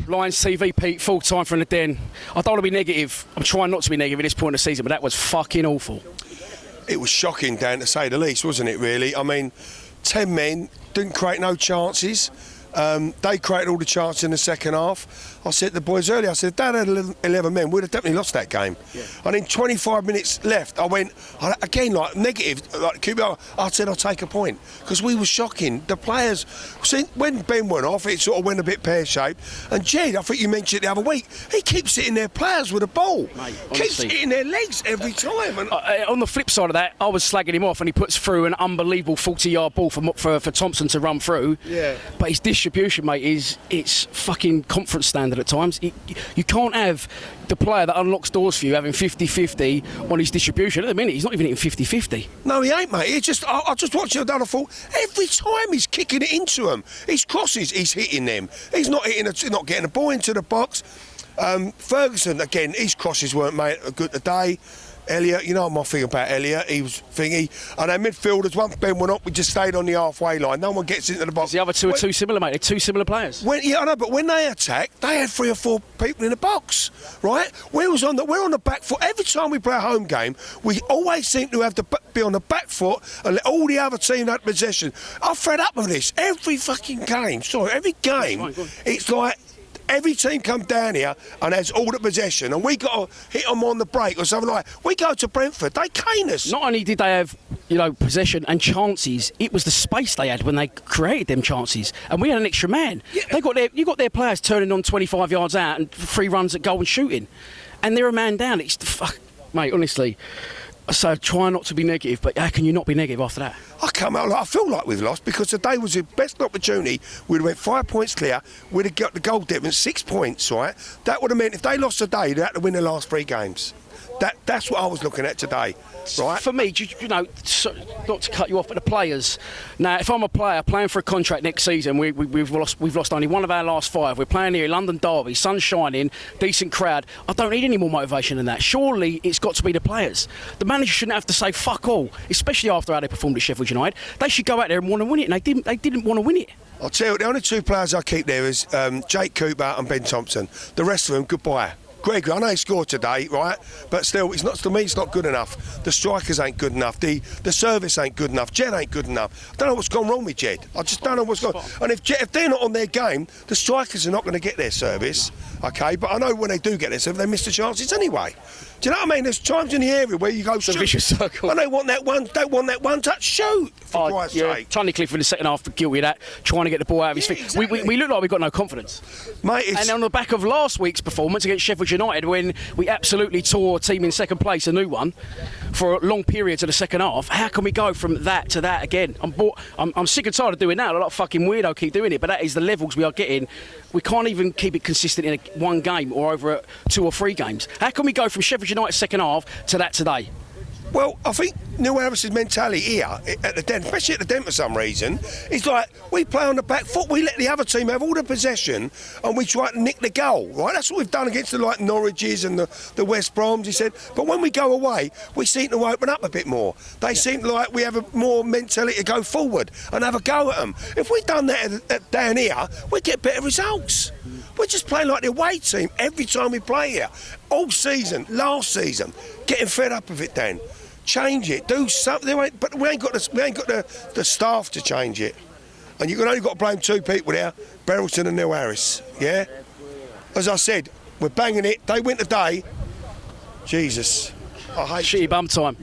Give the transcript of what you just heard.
Lions TV, Pete, full time from the den. I don't want to be negative. I'm trying not to be negative at this point in the season, but that was fucking awful. It was shocking, Dan, to say the least, wasn't it, really? I mean, 10 men, didn't create no chances. They created all the chances in the second half. I said to the boys earlier, I said, if Dad had 11 men, we'd have definitely lost that game. Yeah. And in 25 minutes left, I went, again, like, negative, like, QBR, I said, I'll take a point. Because we were shocking. The players, see, when Ben went off, it sort of went a bit pear-shaped. And Jed, I think you mentioned it the other week, he keeps hitting their players with a ball. Mate, keeps hitting their legs every time. And on the flip side of that, I was slagging him off, and he puts through an unbelievable 40-yard ball for Thompson to run through. Yeah. But his distribution, mate, it's fucking conference standard at times. You can't have the player that unlocks doors for you having 50-50 on his distribution. At the minute, he's not even hitting 50-50. No, he ain't, mate. I just watched it and I thought, every time he's kicking it into them. His crosses, he's hitting them. He's not getting a ball into the box. Ferguson, again, his crosses weren't made good today. Elliott, you know my thing about Elliott, he was thingy. And our midfielders, once Ben went up, we just stayed on the halfway line. No one gets into the box. The other two are too similar, mate. They're two similar players. Yeah, I know, but when they attacked, they had 3 or 4 people in the box, right? We're on the back foot. Every time we play a home game, we always seem to have to be on the back foot and let all the other team have possession. I'm fed up with this. Every fucking game, every game, it's like, every team come down here and has all the possession, and we got to hit them on the break or something like that. We go to Brentford, they cane us. Not only did they have, possession and chances, it was the space they had when they created them chances, and we had an extra man. Yeah. You got their players turning on 25 yards out and 3 runs at goal and shooting, and they're a man down. Mate, honestly. So try not to be negative, but how can you not be negative after that? I feel like we've lost because today was the best opportunity. We'd have went 5 points clear. We'd have got the goal difference 6 points, right? That would have meant if they lost today, they'd have to win the last 3 games. That's what I was looking at today, right? For me, not to cut you off, but the players. Now, if I'm a player playing for a contract next season, we've lost only one of our last 5. We're playing here in London Derby, sun shining, decent crowd. I don't need any more motivation than that. Surely it's got to be the players. The manager shouldn't have to say fuck all, especially after how they performed at Sheffield United. They should go out there and want to win it, and they didn't want to win it. I'll tell you, the only 2 players I keep there is Jake Cooper and Ben Thompson. The rest of them, goodbye. Gregory, I know he scored today, right? But still, to me, it's not good enough. The strikers ain't good enough. The service ain't good enough. Jed ain't good enough. I don't know what's gone wrong with Jed. I just don't know what's gone. And if they're not on their game, the strikers are not going to get their service, okay? But I know when they do get their service, they miss the chances anyway. Do you know what I mean? There's times in the area where you go shoot. It's a vicious circle. And they want that one touch shoot, for Christ's sake. Tunnicliffe in the second half guilty of that, trying to get the ball out of his feet. We look like we've got no confidence. Mate, and on the back of last week's performance against Sheffield United, when we absolutely tore a team in second place, a new one, for long periods of the second half, how can we go from that to that again? I'm sick and tired of doing that. A lot of fucking weirdo keep doing it, but that is the levels we are getting. We can't even keep it consistent in one game or over 2 or 3 games. How can we go from Sheffield United second half to that today? Well, I think Neil Harris's mentality here at the Den, especially at the Den for some reason, is like we play on the back foot, we let the other team have all the possession and we try to nick the goal, right? That's what we've done against the Norwiches and the West Broms, he said. But when we go away, we seem to open up a bit more. They seem like we have a more mentality to go forward and have a go at them. If we'd done that down here, we'd get better results. We're just playing like the away team every time we play here. All season, last season, getting fed up of it, Dan. Change it, do something. But we ain't got the staff to change it. And you've only got to blame 2 people there, Berylson and Neil Harris. Yeah? As I said, we're banging it. They win today. Jesus. I hate shitty bum time.